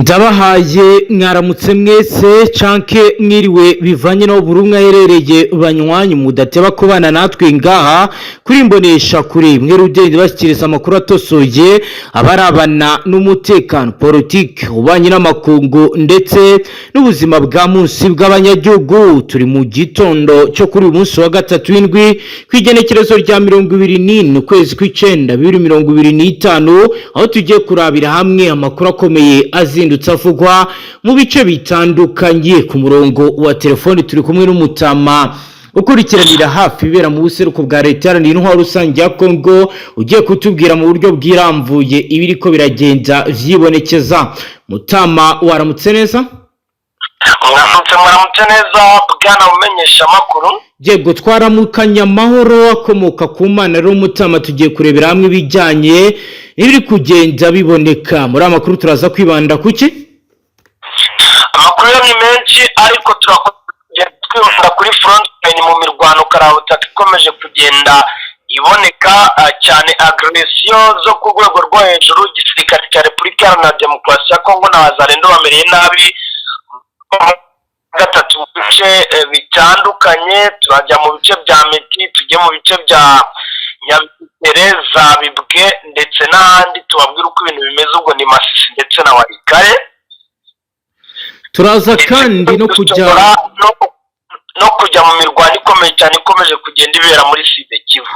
Ndabahaye mwaramutse mwese canke mwiriwe bivanye no buri umwe aherereye banywanyi mudateba kubana natwe ngaha kuri imbonesha kuri mwe rugende bashyikiriza amakuru atosoye abarabana n'umutekano politique ubanye n'amakungu ndetse n'ubuzima bwa munsi bw'abanyagihugu. Turi mu gitondo cyo kuri umunsi wa gatatu w'indwi kwigenekerezo rya 24 ukwezi kw'icenda 2025 aho tugiye kurabira hamwe amakuru akomeye azindutse avugwa mu bice bitandukanye. Ku murongo wa telefoni turi kumwe n'umutama ukurikiranira hafi ibera mu buseruko bwa leta n'intwaro rusange ya Kongo, ugiye kutubwira mu buryo bwiramvuye ibiriko biragenda vyibonekeza. Mutama, waramutse neza? Mwaramutse neza bwana umenyesha amakuru. Yego, twaramukanya amahoro akomoka ku Mana. Rero Mutama, tugiye kurebera hamwe ibijyanye n'ibiri kugenda biboneka muri amakuru. Turaza kwibanda kuki? Amakuru ni menshi ariko twibanda kuri front line mu mirwano karabutaka ikomeje kugenda iboneka cyane, agression zo ku rwego rwo hejuru. Igisirikare cya Repubulika Iharanira Demokarasi ya Kongo n'abazarendo bamereye nabi gatatu bice bitandukanye. Turajya mu bice bya Meti, tujye mu bice bya Nyabitereza, Bibwe ndetse n'ahandi tubabwira uko ibintu bimeze. Ubwo ni Masisi ndetse na Warikare. Turaza kandi no kujya mu mirwano ikomeye cyane ikomeje kugenda ibera muri Side Kivu.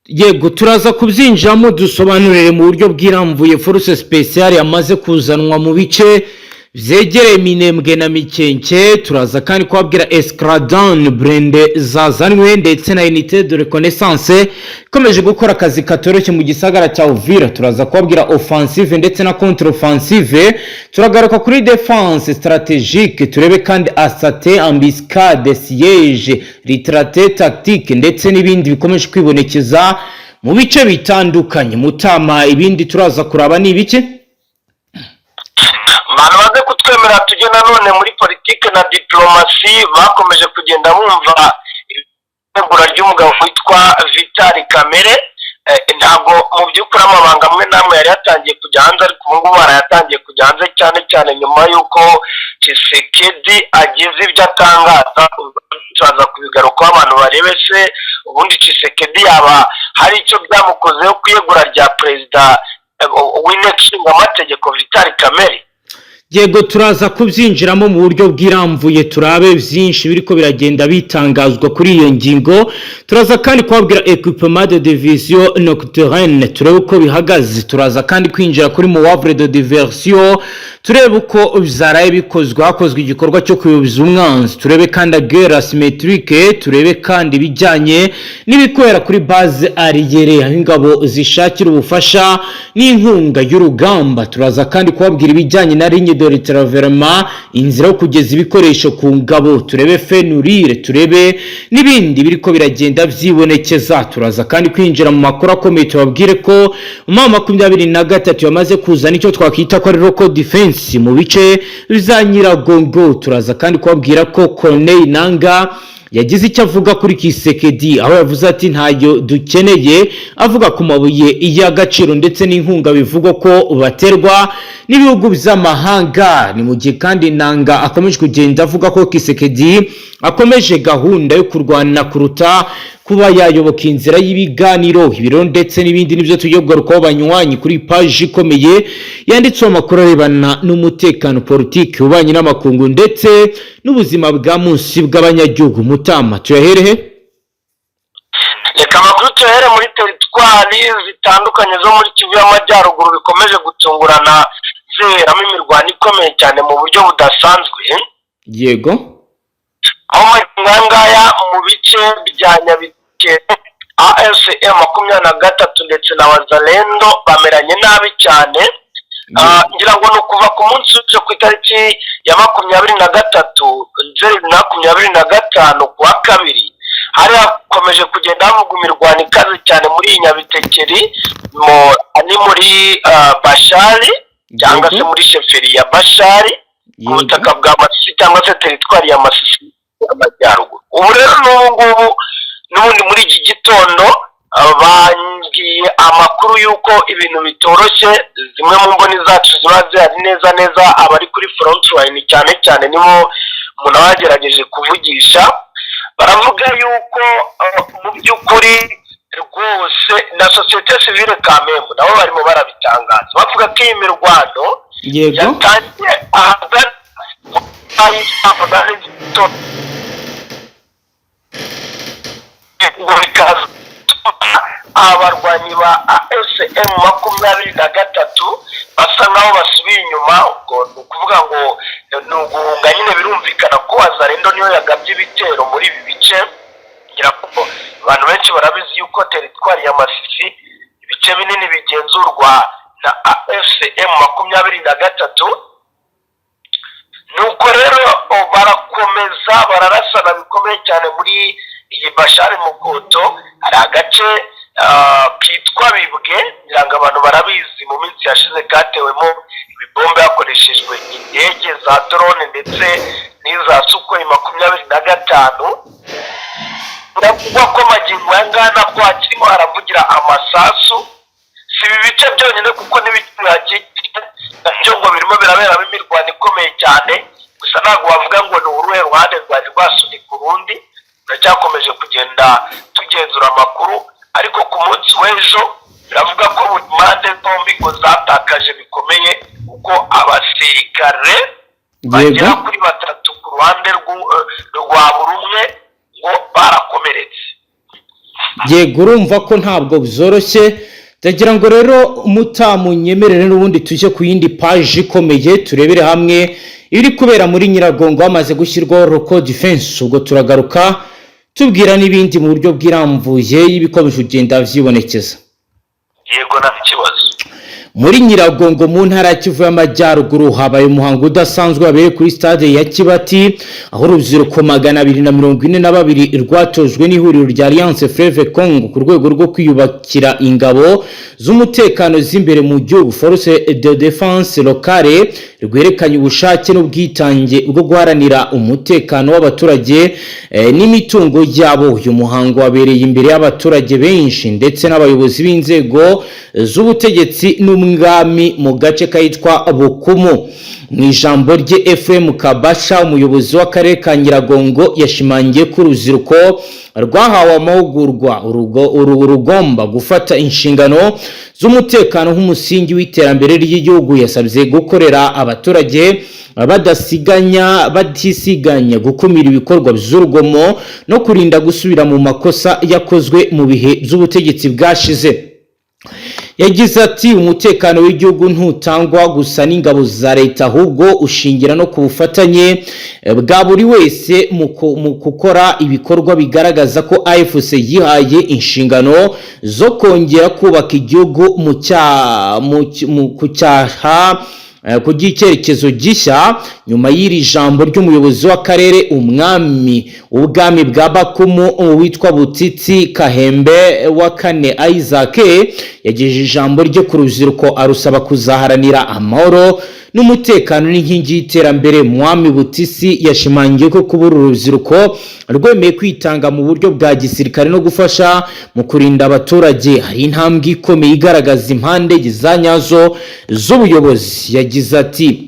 Yego, turaza kubyinjamo dusobanurire mu buryo bwiramvuye force speciale yamaze kuzanwa mu bice vyegereye Minembwe na Mikenke. Turaza kandi kwabwira escadron brende zazanwe ndetse na unité de reconnaissance ikomeje gukora akazi katoroshye mu gisagara cya Uvira. Turaza kwabwira offensive ndetse na contre offensive. Turagaruka kuri défense stratégique, turebe kandi asate embuscade, siège, retraité tactique ndetse n'ibindi bikomeje kwibonekeza mu bice bitandukanye. Mutama, ibindi turaza kuraba ni ibiki? Abantu baze kutwemera tujye nanone muri politique na diplomasi bakomeje kugenda bumva igura ry'umugabo witwa Vitali Kamere. Ntabwo mu by'ukuri amabanga amwe namwe yari yatangiye kujya hanze, ariko ubu ngubu yaratangiye kujya hanze cyane nyuma y'uko Tshisekedi agize ibyo atangaza. Turaza kubigarukaho abantu barebe se ubundi Tshisekedi yaba hari icyo byamukozeho kwiyegura rya perezida w'inteko ishinga amategeko Vitali Kamere. Yego, turaza kubyinjiramo mu buryo bwiramvuye turabe byinshi biriko biragenda bitangazwa kuri iyo ngingo. Turaza kandi kwabwira equipement de division nocturne turebe uko bihagaze. Turaza kandi kwinjira kuri Mouvre de diversion turebe uko bizaraye bikozwe, hakozwe igikorwa cyo kuyoboza umwanzi. Turebe kandi guerre asymétrique, turebe kandi bijyanye n'ibikorera kuri base arrière aho ingabo zishakira ubufasha n'inkunga y'urugamba. Turaza kandi kwabwira ibijyanye na ligne de retravement, inzira yo kugeza ibikoresho ku ngabo. Turebe fenurire, turebe n'ibindi biriko biragenda vyibonekeza. Turaza kandi kwinjira mu makuru akomeye tubabwire ko mu 23 yamaze kuzana icyo twakwita ko ari local defense mu bice bizanyiragongo. Turaza kandi kubabwira ko Corneille Nanga yagize icyo avuga kuri Tshisekedi, aho yavuze ati ntayo dukeneye, avuga ku mabuye y'agaciro ndetse n'inkunga bivugwa ko baterwa n'ibihugu by'amahanga. Ni mu gihe kandi Nanga akomeje kugenda avuga ko Tshisekedi akomeje gahunda yo kurwana kuruta kuba yayoboka inzira y'ibiganiro, ibiro ndetse n'ibindi. Nibyo tugiye kugarukaho banywanyi kuri page ikomeye yanditseho amakuru arebana n'umutekano politique ubanye n'amakungu ndetse n'ubuzima bwa munsi bw'abanyagihugu. Mutama, tuyaherehe? Reka amakuru tuyahere muri teritwari zitandukanye zo muri Kivu y'Amajyaruguru bikomeje gutungurana zeramo imirwano ikomeye cyane mu buryo budasanzwe. Yego, aho ngangaya mu bice bya Nyabike AFM 23 ndetse na Wazalendo bameranye nabi cyane. Ngira ngo no kuva ku munsi cyo ku itariki ya 23/2025 kuwa kabiri hari hakomeje kugenda havugwa imirwano ikaze cyane muri Nyabitekeri ni muri Bashari cyangwa se muri sheferi ya Bashari ku butaka bwa Masisi cyangwa se teritwari ya Masisi y'Amajyaruguru. Ubu rero n'ubundi muri iki gitondo bangiye amakuru y'uko ibintu bitoroshye, zimwe mu mboni zacu ziba zihari neza abari kuri front line cyane cyane nibo umuntu abagerageje kuvugisha, baravuga y'uko mu by'ukuri rwose na sosiyete sivile kamembe nabo barimo barabitangaza, bavuga ko iyi mirwano yatangiye ahagana abarwanyi ba ASM 23 basa nkaho basubiye inyuma. Ubwo ni ukuvuga ngo ni uguhunga nyine, birumvikana ko Wazalendo niyo yagabye ibitero muri ibi bice, ngira ko abantu benshi barabizi yuko teritwari ya Masisi ibice binini bigenzurwa na ASM 23. nuko rero barakomeza bararasana bikomeye cyane muri iyi Bashari Mukoto. Hari agace kitwa Bibwe, ngira ngo abantu barabizi mu minsi yashize katewemo ibibombe hakoreshejwe indege za drone ndetse n'iza Sukhoi 25. Ndavuga ko magingo yangana nabwo hakirimo haravugira amasasu, si ibi bice byonyine kuko n'ibituragiye nabyo ngo birimo biraberamo imirwano ikomeye cyane, gusa ntabwo bavuga ngo ni uruhe ruhande rwari rwasunika urundi. Turacyakomeje kugenda tugenzura amakuru, ariko ku munsi w'ejo biravuga ko buri mpande zombi ngo zatakaje bikomeye, kuko abasirikare bagera kuri 3 ku ruhande rwa buri umwe ngo barakomeretse. Yego, urumva ko ntabwo byoroshye. Ndagira ngo rero mutamunyemerere n'ubundi tujye ku yindi page ikomeye turebere hamwe iri kubera muri Nyiragongo hamaze gushyirwaho local defense. Ubwo turagaruka tubwira n'ibindi mu buryo bw'iramvuye y'ibikomeje kugenda vyibonekeza. Yego, nta kibazo. Muri Nyiragongo mu ntara ya Kivu y'Amajyaruguru habaye umuhango udasanzwe wabereye kuri stade ya Kibati, aho urubyiruko 242 rwatojwe n'ihuriro rya Alliance Fleuve Congo ku rwego rwo kwiyubakira ingabo z'umutekano z'imbere mu gihugu, Force de Défense Locale, rwerekanye ubushake n'ubwitange bwo guharanira umutekano w'abaturage n'imitungo yabo. Uyu muhango wabereye imbere y'abaturage benshi ndetse n'abayobozi b'inzego z'ubutegetsi n'umwami mu gace kayitwa Bukumu. Mu ijambo rye Ephraim Kabasha, umuyobozi w'akarere ka Nyiragongo, yashimangiye ko urubyiruko rwahawe amahugurwa rugomba gufata inshingano z'umutekano nk'umusingi w'iterambere ry'igihugu. Yasabye gukorera abaturage batisiganya, gukumira ibikorwa by'urugomo no kurinda gusubira mu makosa yakozwe mu bihe by'ubutegetsi bwashize. Yagize ati umutekano w'igihugu ntutangwa gusa n'ingabo za leta, ahubwo ushingira no ku bufatanye bwa buri wese mu gukora ibikorwa bigaragaza ko AFC yihaye inshingano zo kongera kubaka igihugu ku gicyerekezo gishya. Nyuma y'iri jambo ry'umuyobozi w'akarere ubwami bwa Bakumu witwa Butitsi Kahembe wa kane Isaac yagejeje ijambo rye ku rubyiruko arusaba kuzaharanira amahoro n'umutekano n'inkingi y'iterambere. Mwami Butisi yashimangiye ko kubura urubyiruko rwemeye kwitanga mu buryo bwa gisirikare no gufasha mu kurinda abaturage hari intambwe ikomeye igaragaza impande za nyazo z'ubuyobozi. Yagize ati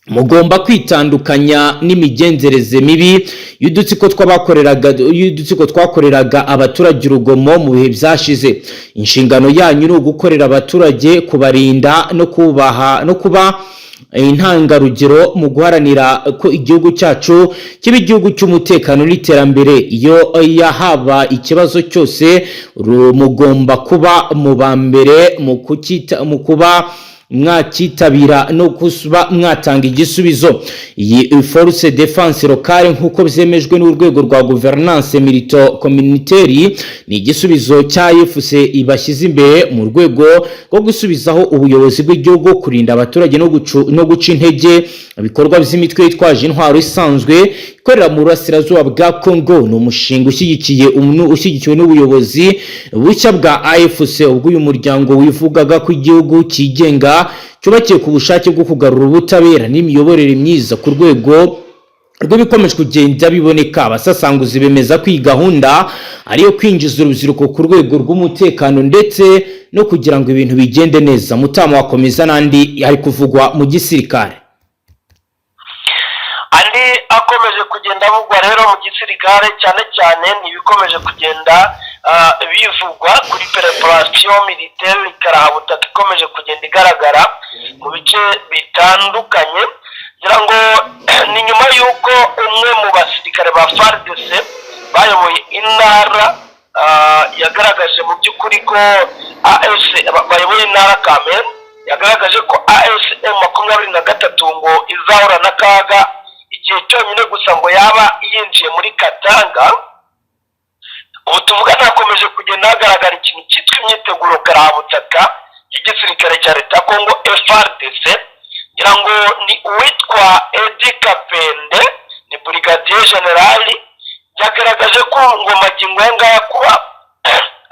mugomba kwitandukanya n'imigenzereze mibi y'udutsiko twakoreraga abaturage urugomo mu bihe byashize. Inshingano yanyu ni ugukorera abaturage, kubarinda no kuba intangarugero mu guharanira ko igihugu cyacu kiba igihugu cy'umutekano n'iterambere. Iyo yahaba ikibazo cyose mugomba kuba mu bambere mu kuba mwakitabira no kuba mwatanga igisubizo. Iyi Force Défense Locale nk'uko byemejwe n'urwego rwa Gouvernance Milito Communautaire ni igisubizo cya AFC ibashyize imbere mu rwego rwo gusubizaho ubuyobozi bw'igihugu, kurinda abaturage no guca intege ibikorwa by'imitwe yitwaje intwaro isanzwe ikorera mu burasirazuba bwa Congo. Ni umushinga ushyigikiwe n'ubuyobozi bushya bwa AFC, ubwo uyu muryango wivugaga ko igihugu cyigenga cyubakiye ku bushake bwo kugarura ubutabera n'imiyoborere myiza ku rwego rwo bikomeje kugenda biboneka. Abasasanguzi bemeza ko iyi gahunda ariyo kwinjiza urubyiruko ku rwego rw'umutekano ndetse no kugira ngo ibintu bigende neza. Mutama wakomeza n'andi ari kuvugwa mu gisirikare. Andi akomeje kugenda avugwa rero mu gisirikare cyane cyane n'ibikomeje kugenda bivugwa kuri préparation militaire karahabutaka ikomeje kugenda igaragara mu bice bitandukanye, ngira ngo ni nyuma y'uko umwe mu basirikare ba FARDC bayoboye intara yagaragaje mu by'ukuri ko bayoboye intara Kamena yagaragaje ko ASM 23 ngo izahura n'akaga igihe cyonyine gusa ngo yaba yinjiye muri Katanga. Ubu tuvuga nakomeje kugenda hagaragara ikintu cyitwa imyiteguro karahabutaka y'igisirikare cya leta Kongo FARDC, ngira ngo ni uwitwa Edi Kapende ni brigadier general yagaragaje ko ngo magingo yangaya kuba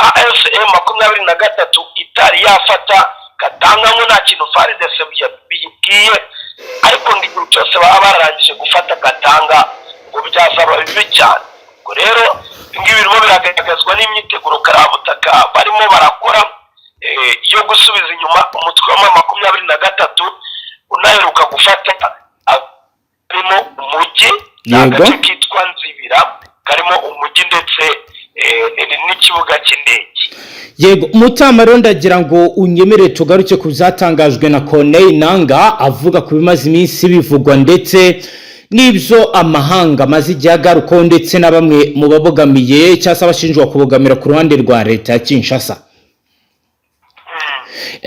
ASM 23 itari yafata Katanga ngo nta kintu FARDC biyibwiye, ariko ngo igihe cyose baba barangije gufata Katanga ngo byazaba bibi cyane. Ngo rero ngibi birimo biragaragazwa n'imyiteguro karabutaka barimo barakora yo gusubiza inyuma umutwe wa 23 unaheruka gufata arimo umujyi n'agace kitwa Nzibira karimo umujyi ndetse n'ikibuga cy'indege. Yego Mutama rero ndagira ngo unyemere tugaruke ku byatangajwe na Corneille Nangaa avuga ku bimaze iminsi bivugwa ndetse n'ibyo amahanga maze igihe agarukaho ndetse na bamwe mu babogamiye cyangwa abashinjwa kubogamira ku ruhande rwa leta ya Kinshasa.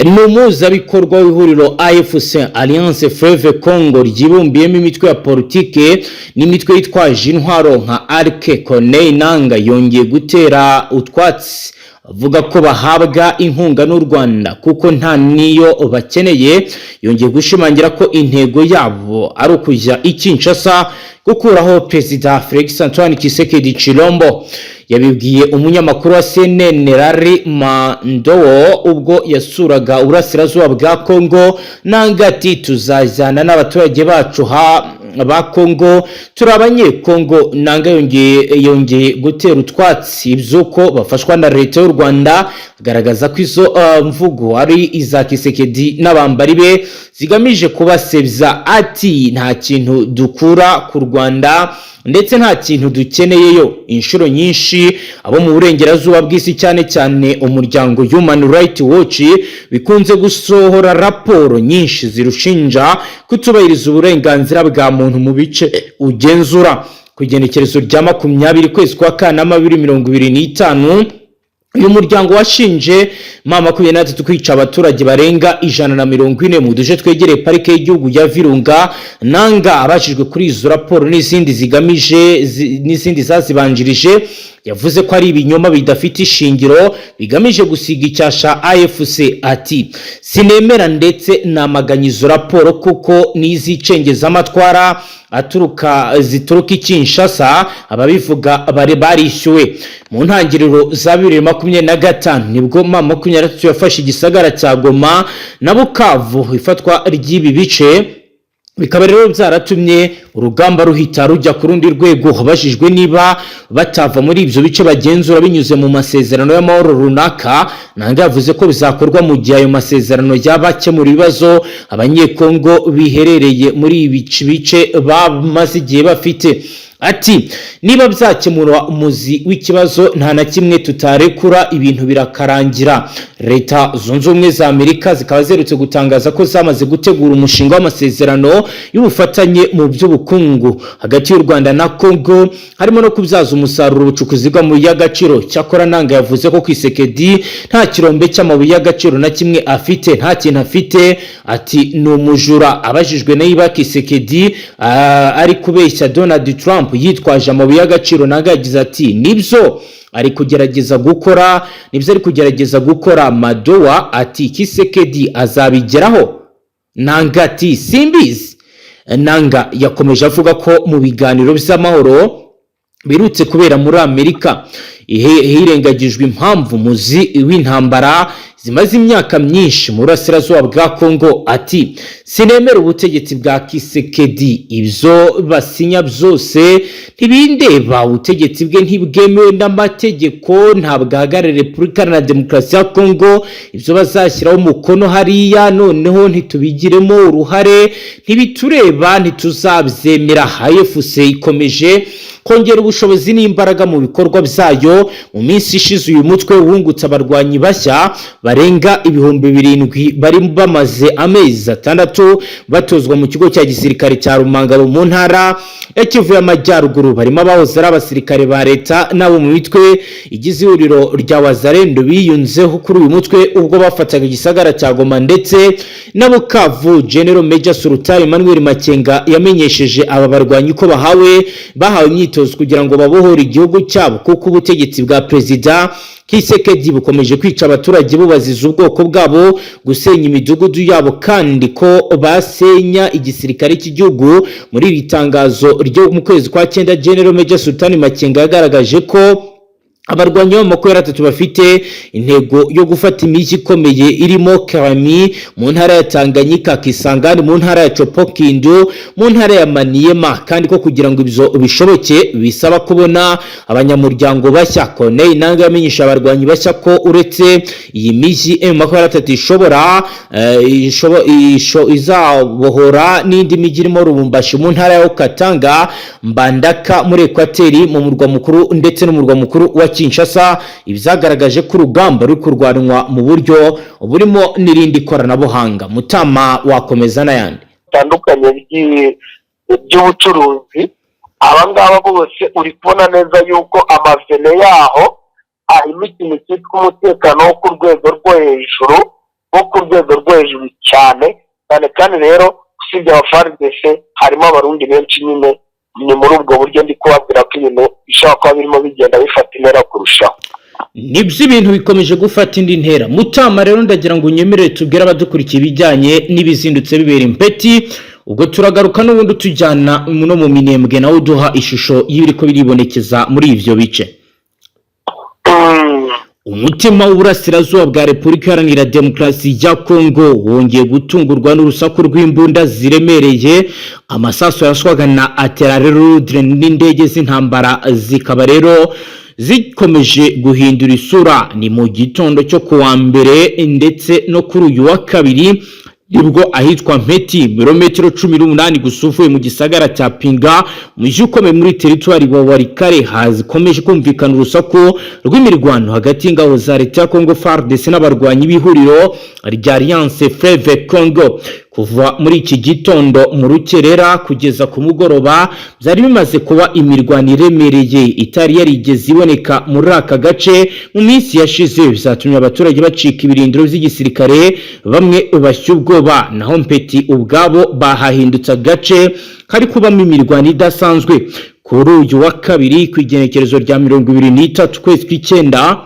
Ni umuhuzabikorwa w'ihuriro AFC Alliance Fleuve Congo ryibumbiyemo imitwe ya politike n'imitwe yitwaje intwaro nka ARC. Corneille Nangaa yongeye gutera utwatsi avuga ko bahabwa inkunga n'u Rwanda kuko nta niyo bakeneye. Yongeye gushimangira ko intego yabo ari ukujya i Kinshasa gukuraho Perezida Felix Antoine Tshisekedi Tshilombo. Yabibwiye umunyamakuru wa CNN Larry Mandowo ubwo yasuraga urasirazuba bwa Kongo. Nangaa ati tuzajyana n'abaturage bacu ba Kongo, turi abanyekongo. Nangaa yongeye gutera utwatsi iby'uko bafashwa na leta y'u Rwanda, agaragaza ko izo mvugo ari iza Tshisekedi n'abambari be zigamije kubasebya. Ati nta kintu dukura ku Rwanda ndetse nta kintu dukeneyeyo. Inshuro nyinshi abo mu burengerazuba bw'isi cyane cyane umuryango Human Rights Watch bikunze gusohora raporo nyinshi zirushinja kutubahiriza uburenganzira bwa muntu mu bice ugenzura. Ku igenekerezo rya 20 kwezi kwa Kanama 2025 uyu muryango washinje M23 kwica abaturage barenga 140 mu duce twegereye parike y'igihugu ya Virunga. Nangaa abashijwe kuri izo raporo n'izindi zazibanjirije yavuze ko ari ibinyoma bidafite ishingiro bigamije gusiga icyasha AFC. Ati sinemera ndetse namaganya izo raporo kuko n'izicengeza amatwara zituruka i Kinshasa. Ababivuga barishyuwe. Mu ntangiriro za 2025 nibwo M23 yafashe igisagara cya Goma na Bukavu. Ifatwa ry'ibi bice bikaba rero byaratumye urugamba ruhita rujya ku rundi rwego. Habajijwe niba batava muri ibyo bice bagenzura binyuze mu masezerano y'amahoro runaka, Nangaa yavuze ko bizakorwa mu gihe ayo masezerano yabakemura ibibazo abanyekongo biherereye muri ibi bice bamaze igihe bafite. Ati niba byakemura umuzi w'ikibazo nta na kimwe tutarekura, ibintu birakarangira. Leta zunze ubumwe za Amerika zikaba zerutse gutangaza ko zamaze gutegura umushinga w'amasezerano y'ubufatanye mu by'ubukungu hagati y'u Rwanda na Kongo, harimo no kubyaza umusaruro ubucukuzi bw'amabuye y'agaciro. Cyakora Nangaa yavuze ko Tshisekedi nta kirombe cy'amabuye y'agaciro na kimwe afite, nta kintu afite. Ati ni umujura. Abajijwe niba Tshisekedi ari kubeshya Donald Trump yitwaje amabuye y'agaciro, Nangaa yagize ati nibyo ari kugerageza gukora. Madowa ati Tshisekedi azabigeraho. Nangaa ati simbizi. Nangaa yakomeje avuga ko mu biganiro by'amahoro birutse kubera muri Amerika hirengagijwe impamvu muzi w'intambara zimaze imyaka myinshi mu burasirazuba bwa Kongo. Ati sinemera ubutegetsi bwa Kisekedi, ibyo basinya byose ntibindeba, ubutegetsi bwe ntibwemewe n'amategeko, ntabwo ahagarara Repubulika na Demokarasi ya Kongo, ibyo bazashyiraho umukono hariya noneho ntitubigiremo uruhare, ntibitureba, ntituzabyemera. AFC ikomeje kongera ubushobozi n'imbaraga mu bikorwa byayo. Mu minsi ishize uyu mutwe wungutse abarwanyi bashya barenga 7,000 bari bamaze amezi 6 batozwa mu kigo cya gisirikare cya Rumangabo mu ntara ya Kivu y'Amajyaruguru. Barimo abahoze ari abasirikare ba leta nabo mu mitwe igize ihuriro rya Wazalendo biyunzeho kuri uyu mutwe ubwo bafataga igisagara cya Goma ndetse na Bukavu. General Major Sultan Emmanuel Makenga yamenyesheje aba barwanyi ko bahawe imyitozo kugira ngo babohore igihugu cyabo, kuko ubutegetsi bwa Perezida Kisekedi bukomeje kwica abaturage bubaziza ubwoko bwabo, gusenya imidugudu yabo, kandi ko basenya igisirikare cy'igihugu. Muri iri tangazo ryo mu kwezi kwa 9 General Major Sultan Makenga yagaragaje ko abarwanyi b'23 bafite intego yo gufata imijyi ikomeye irimo Karami mu ntara ya Tanganyika, Kisangani mu ntara ya Chopokindu mu ntara ya Maniema, kandi ko kugira ngo ibyo bishoboke bisaba kubona abanyamuryango bashya. Corneille Nangaa yamenyesha abarwanyi bashya ko uretse iyi mijyi M23 izabohora n'indi mijyi irimo Lubumbashi mu ntara ya Katanga, Mbandaka muri Ekwateri mu murwa mukuru ndetse n'umurwa mukuru wa Kinshasa. Ibyagaragaje ko urugamba ruri kurwanwa mu buryo burimo n'irindi koranabuhanga. Mutama wakomeza n'ayandi bitandukanye by'ubucuruzi. Abangaba bose uri kubona neza yuko amavene yaho arimo ikintu cyitwa umutekano wo ku rwego rwo hejuru cyane kandi rero usibye abafaridese harimo abarundi benshi nyine. Ni muri ubwo buryo ndi kubabwira ko ibintu bishobora kuba birimo bigenda bifata intera kurushaho. Nibyo ibintu bikomeje gufata indi ntera. Mutama rero ndagira ngo unyemerere tubwire abadukurikiye ibijyanye n'ibizindutse bibera impeti, ubwo turagaruka n'ubundi tujyana no mu minembwe nawe uduha ishusho y'ibiriko biribonekeza muri ivyo bice. Umutima w'uburasirazuba bwa Repubulika Iharanira Demokarasi ya Kongo wongeye gutungurwa n'urusaku rw'imbunda ziremereye, amasaso yaswaga na artillerie n'indege z'intambara zikaba rero zikomeje guhindura isura. Ni mu gitondo cyo kuwa mbere ndetse no kuri uyu wa kabiri nibwo ahitwa Mpeti kilometero 18 gusuvuye mu gisagara cya Pinga mu jukomeye muri territoire wa Warikare hazikomeje kumvikana urusaku rw'imirwano hagati y'ingabo za leta ya Congo FARDC n'abarwanyi b'ihuriro rya Alliance Fleuve Congo. Kuva muri iki gitondo mu rukerera kugeza ku mugoroba byari bimaze kuba imirwano iremereye itari yarigeze iboneka muri aka gace mu minsi yashize, bizatumye abaturage bacika ibirindiro by'igisirikare bamwe bashyubwoba. Naho Mpeti ubwabo bahahindutse agace kari kubamo imirwano idasanzwe. Kuri uyu wa kabiri ku igenekerezo rya 23 kwezi kw'icyenda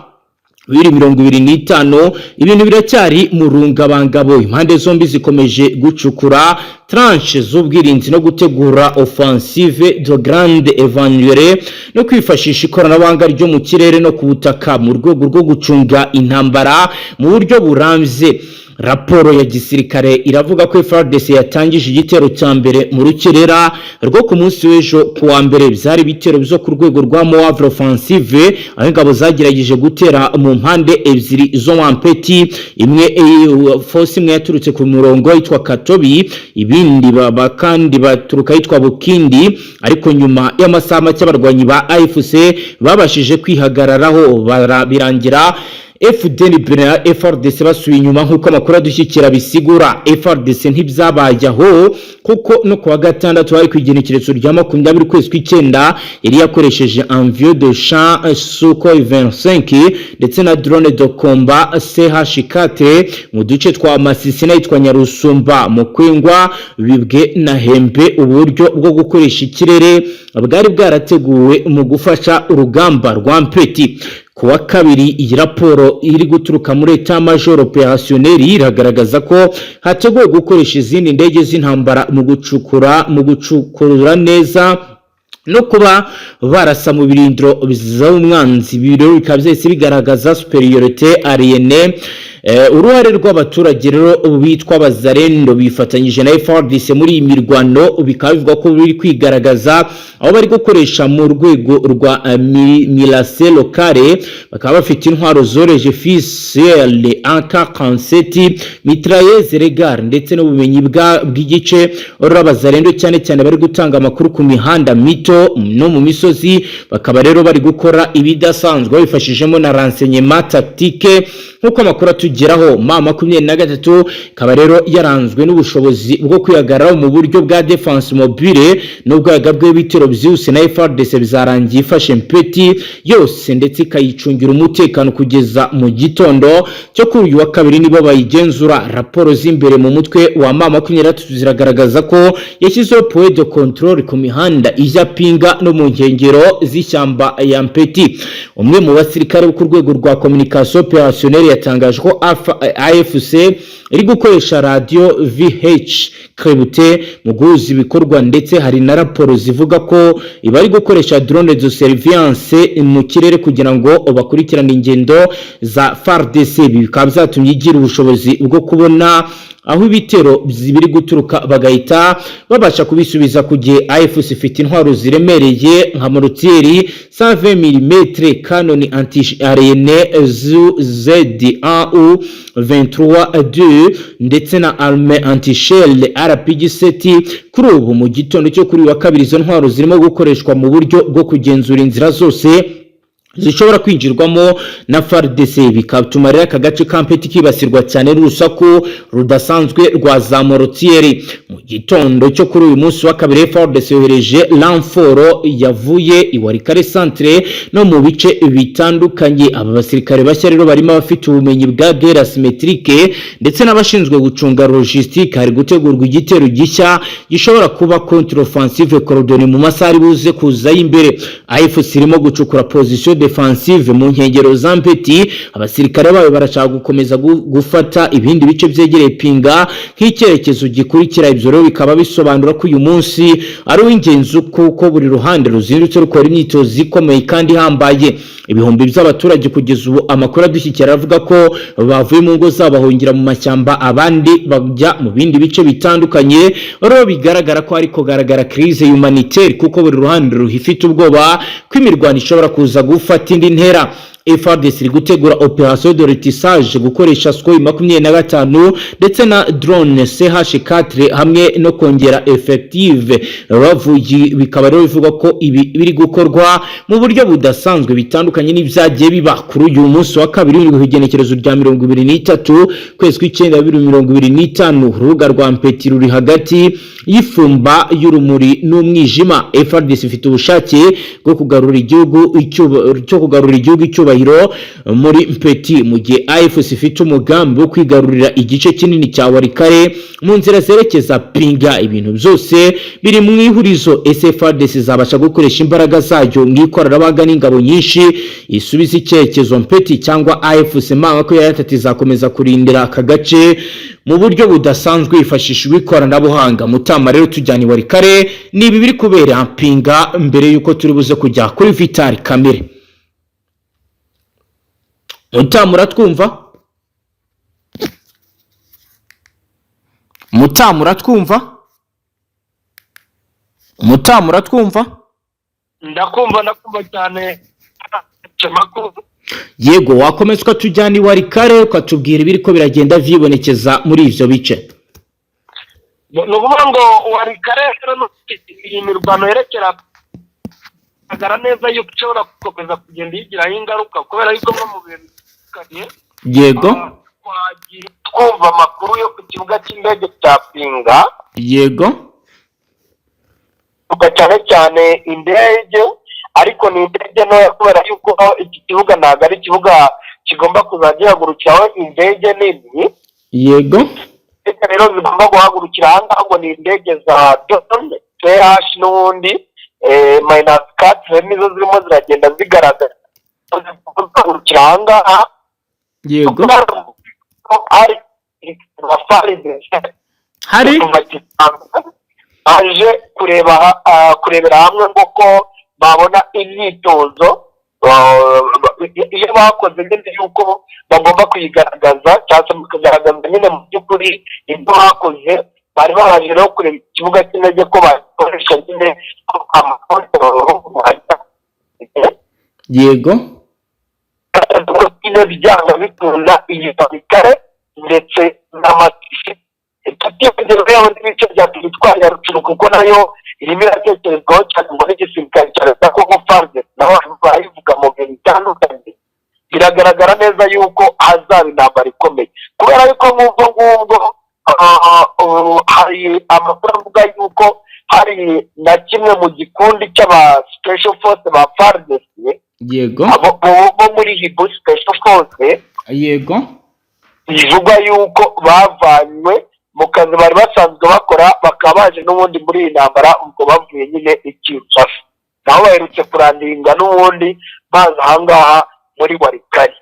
2025 ibintu biracyari mu rungabangabo. Impande zombi zikomeje gucukura tranche z'ubwirinzi no gutegura offensive de grande évanouire no kwifashisha ikoranabuhanga ryo mu kirere no ku butaka mu rwego rwo gucunga intambara mu buryo burambye. Raporo ya gisirikare iravuga ko FARDC yatangije igitero cya mbere mu rukerera rwo ku munsi w'ejo kuwa mbere. Byari bitero byo ku rwego rwa Moavre offensive, aho ingabo zagerageje gutera mu mpande ebyiri zo Mpeti. Imwe force imwe yaturutse ku murongo yitwa Katobi, ibindi kandi baturuka yitwa Bukindi, ariko nyuma y'amasaha make abarwanyi ba AFC babashije kwihagararaho birangira Fdnb na FARDC basuye inyuma nk'uko amakuru adushyikira bisigura. FARDC ntibyabayeho kuko no kuwa gatandatu hari kwigenekerezo rya 20 kwezi kw'icyenda yari yakoresheje avion de champ Sukhoi 25 ndetse na drone de combat CH4 mu duce twa Masisi n'itwa Nyarusumba mu Kwingwa bibwe na Hembe. Uburyo bwo gukoresha ikirere bwari bwarateguwe mu gufasha urugamba rwa Mpeti. Kuwa kabiri iyi raporo iri guturuka muri Etat Major Opérationnel iragaragaza ko hateguwe gukoresha izindi ndege z'intambara mu gucukura neza no kuba barasa mu birindiro by'umwanzi. Ibiro bikaba byose bigaragaza superiorité aliénée. Uruhare rw'abaturage rero bitwa bazarendo bifatanyije na FARDC muri iyi mirwano bikaba bivuga ko biri kwigaragaza aho bari gukoresha mu rwego rwa milase locale, bakaba bafite intwaro zoreje fiable AK-47 mitrailleuse regard ndetse n'ubumenyi bw'igice. Abazarendo cyane cyane bari gutanga amakuru ku mihanda mito no mu misozi, bakaba rero bari gukora ibidasanzwe bifashijemo na renseignement tactique nkuko amakuru atugeraho. Mama 23 kaba rero yaranzwe n'ubushobozi bwo kwihagararaho mu buryo bwa defense mobile n'ubwaga bw'ibitero byose na FARDC bizarangiye ifashe mpeti yose ndetse ikayicungira umutekano kugeza mu gitondo cyo kuri uyu wa kabiri. Nibo bayigenzura. Raporo z'imbere mu mutwe wa Mama 23 ziragaragaza ko yashyizeho point de control ku mihanda ijya Pinga no mu nkengero z'ishyamba ya Mpeti. Umwe mu basirikare ku rwego rwa communication opérationnelle yatangaje ko AFC iri gukoresha radio VH Krebute mu guhuza ibikorwa, ndetse hari na raporo zivuga ko ibari gukoresha drone de surveillance mu kirere kugira ngo bakurikirane ingendo za FARDC. Bikaba byatumye igira ubushobozi bwo kubona aho ibitero biri guturuka bagahita babasha kubisubiza ku gihe AFC ifite intwaro ziremereye nka mortieri 120 mm, canon anti-aérienne ZAU 23-2 ndetse na arme anti-shell RPG-7. Kuri ubu mu gitondo cyo kuri wa kabiri izo ntwaro zirimo gukoreshwa mu buryo bwo kugenzura inzira zose zishobora kwinjirwamo na FARDC, bikatuma rero aka gace ka Mpeti kibasirwa cyane n'urusaku rudasanzwe rwa za mortieri. Mu gitondo cyo kuri uyu munsi wa kabiri FARDC yohereje renfort yavuye Iwarikare centre no mu bice bitandukanye. Aba basirikare bashya rero barimo abafite ubumenyi bwa guerre asymétrique ndetse n'abashinzwe gucunga logistique. Hari gutegurwa igitero gishya gishobora kuba contre offensive coordonnée mu masaha buze kuza imbere. AFC irimo gucukura position defensive mu nkengero za Mpeti. Abasirikare bawe barashaka gukomeza gufata ibindi bice byegereye Pinga nk'icyerekezo gikurikira. Ibyo rero bikaba bisobanura ko uyu munsi ari uw'ingenzi kuko buri ruhande ruzindutse rukora imyitozo ikomeye kandi ihambaye. Ibihumbi by'abaturage kugeza ubu amakuru adushyikira avuga ko bavuye mu ngo zabo bahungira mu mashyamba, abandi bajya mu bindi bice bitandukanye. Rero bigaragara ko ariko garagara crise humanitaire kuko buri ruhande ruhifite ubwoba ko imirwano ishobora kuza gufata indi ntera. FARDC iri gutegura opération de retissage gukoresha Sukhoi 25 ndetse na drone CH4 hamwe no kongera effective bavuye. Bikaba rero bivuga ko ibi biri gukorwa mu buryo budasanzwe bitandukanye n'ibyagiye biba kuri uyu munsi wa kabiri w'igenekerezo rya 23 kwezi kw'icyenda 2025. Urubuga rwa Mpeti ruri hagati y'ifumba y'urumuri n'umwijima. FARDC ifite ubushake bwo kugarura igihugu icyubahiro muri Mpeti, mu gihe AFC ifite umugambi wo kwigarurira igice kinini cya Warikare mu nzira zerekeza Pinga. Ibintu byose biri mu ihurizo. FARDC zabasha gukoresha imbaraga zayo mu ikoranabuhanga n'ingabo nyinshi isubiza icyerekezo Mpeti cyangwa AFC manga ko yatati zakomeza kurindira aka gace mu buryo budasanzwe yifashishwa ikoranabuhanga. Mutama rero tujyana Warikare nibi biri kubera Pinga mbere yuko turi buze kujya kuri Vital Kamere. Mutama uratwumva? Mutama uratwumva? Mutama uratwumva? Ndakumva cyane. Amakuru. Yego, wakomezwa tujyana Iwarikare ukatubwira ibiri ko biragenda vyibonekeza muri ivyo bice. Nuvuga ngo Warikare rero imirwano yerekera agara neza yuko ushobora gukomeza kugenda yigiraho ingaruka kubera yuko mu bintu kanye. Yego. Twumva amakuru yo ku kibuga cy'indege cya Pinga. Yego. Cyane indege ariko ni indege ntoya kubera yuko iki kibuga ntabwo ari ikibuga kigomba kuzajya hagurukiraho indege nini. Yego. Rero zigomba guhagurukira ahangaha ngo ni indege za drone CH n'ubundi -4 nizo zirimo ziragenda zigaragara guhagurukira ahangaha. Yego. Hari aje kurebera hamwe ngo babona imyitozo iyo bakoze nyine yuko bagomba kuyigaragaza cyangwa se bakagaragaza nyine mu by'ukuri ibyo bakoze. Bari baje no kureba ikibuga cy'indege ko bakoresha nyine amakontororo. Yego nyine bijyana bikunda iyi babikare ndetse n'amatisi tutibagiwe n'ibice bya teritwari ya Rucuru kuko nayo irimo iratekerezwaho cyane ngo n'igisirikare cya leta ko gufarde naho bayivuga mu bintu bitandukanye. Biragaragara neza yuko hazaba intambara ikomeye kubera yuko ngubwo hari amakuru avuga yuko hari na kimwe mu gikundi cy'aba special force ba FARDC. Yego bo muri hibu special force. Yego bivugwa yuko bavanywe mu kazi bari basanzwe bakora bakaba baje n'ubundi muri iyi ntambara ubwo bavuye nyine icyifashe naho baherutse kurandinga n'ubundi baza ahangaha muri warikari.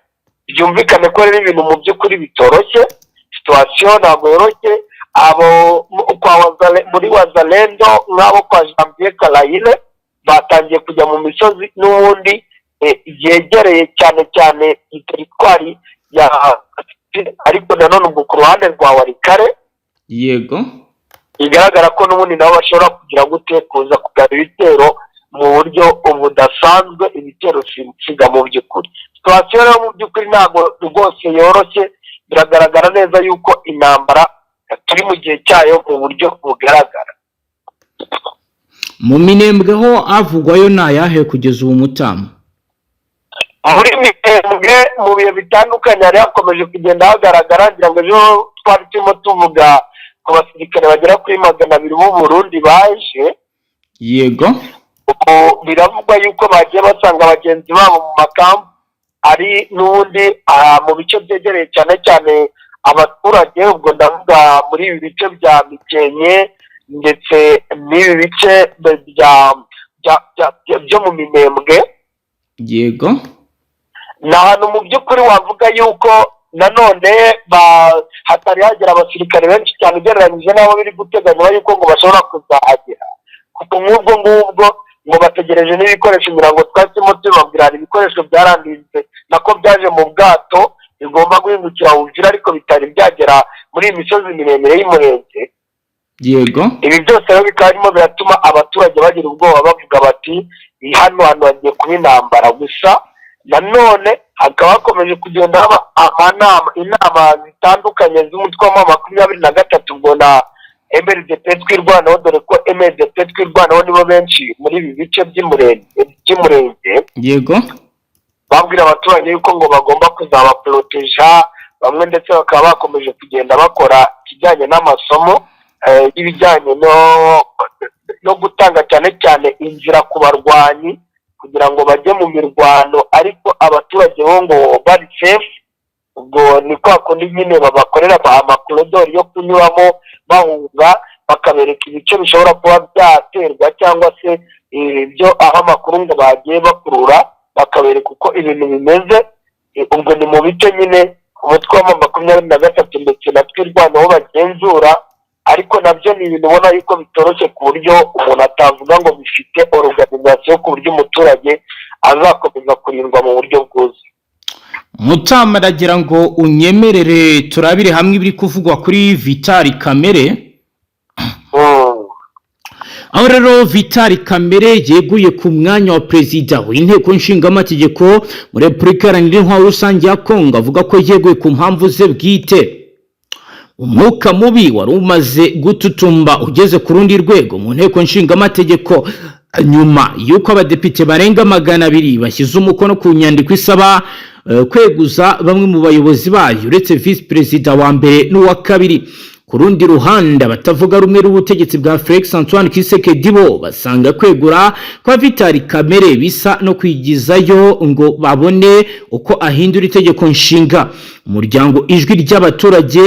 Byumvikane ko rero ibintu mu by'ukuri bitoroshye, situation ntabwo yoroshye. Abo muri Wazalendo nk'abo kwa Janvier Kalayine batangiye kujya mu misozi n'ubundi yegereye cyane teritwari ya ariko nanone ubwo ku ruhande rwa warikare. Yego bigaragara ko n'ubundi nabo bashobora kugira gute kuza kugaba ibitero mu buryo budasanzwe, ibitero siga mu by'ukuri. Situation rero mu by'ukuri ntabwo rwose yoroshye. Biragaragara neza yuko intambara turi mu gihe cyayo mu buryo bugaragara. Mu minembwe ho avugwayo nayahe kugeza ubu Mutama? Muri minembwe mu bihe bitandukanye hari hakomeje kugenda hagaragara, ngira ngo ejo twari turimo tuvuga ku basirikare bagera kuri 200 b'u Burundi baje. Yego biravugwa yuko bagiye basanga abagenzi babo mu makampu ari n'ubundi mu bice byegereye cyane abaturage. Ubwo ndavuga muri ibi bice bya Mikenke ndetse n'ibi bice byo mu Minembwe. Yego ni ahantu mu by'ukuri wavuga yuko nanone hatari hagera abasirikare benshi cyane ugereranyije n'abo biri guteganywa yuko ngo bashobora kuzahagera kuko nk'ubwo ngo bategereje n'ibikoresho mirongo twasimo tubabwira ibikoresho byaranditse nako byaje mu bwato bigomba guhingukira Uvira ariko bitari byagera muri iyi misozi miremire y'umurenge. Yego ibi byose rero bikaba birimo biratuma abaturage bagira ubwoba bavuga bati hano hagiye kuba intambara. Gusa nanone hakaba hakomeje kugenda haba inama zitandukanye z'umutwe wa 23 ubwo na MRDP twirwanaho, dore ko MRDP twirwanaho nibo benshi muri ibi bice by'umurenge. Yego babwira abaturage yuko ngo bagomba kuzabaproteja bamwe ndetse bakaba bakomeje kugenda bakora kijyanye n'amasomo y'ibijyanye no gutanga cyane inzira ku barwanyi kugira ngo bajye mu mirwano ariko abaturage bo ngo bari safe. Ubwo ni kwa kundi nyine babakorera amakorodori yo kunyuramo bahunga bakabereka ibice bishobora kuba byaterwa cyangwa se ibyo aho amakuru ngo bagiye bakurura bakabereka uko ibintu bimeze. Ubwo ni mu bice nyine umutwe wa 23 ndetse na twirwanaho bagenzura, ariko nabyo ni ibintu ubona yuko bitoroshye ku buryo umuntu atavuga ngo bifite organisation ku buryo umuturage azakomeza kurindwa mu buryo bwuzuye. Mutama aragira ngo unyemerere turabire hamwe ibiri kuvugwa kuri Vitali Kamere. Aho rero Vitali Kamere yeguye ku mwanya wa perezida w'inteko nshingamategeko muri Repubulika Iharanira Intwaro Rusange ya Kongo, avuga ko yeguye ku mpamvu ze bwite. Umwuka mubi wari umaze gututumba ugeze ku rundi rwego mu nteko nshingamategeko nyuma yuko abadepite barenga 200 bashyize umukono ku nyandiko isaba kweguza bamwe mu bayobozi bayo uretse vice perezida wa mbere n'uwa kabiri. Ku rundi ruhande abatavuga rumwe n'ubutegetsi bwa Felix Antoine Tshisekedi bo basanga kwegura kwa Vitali Kamere bisa no kwigizayo ngo babone uko ahindura itegeko nshinga. Umuryango ijwi ry'abaturage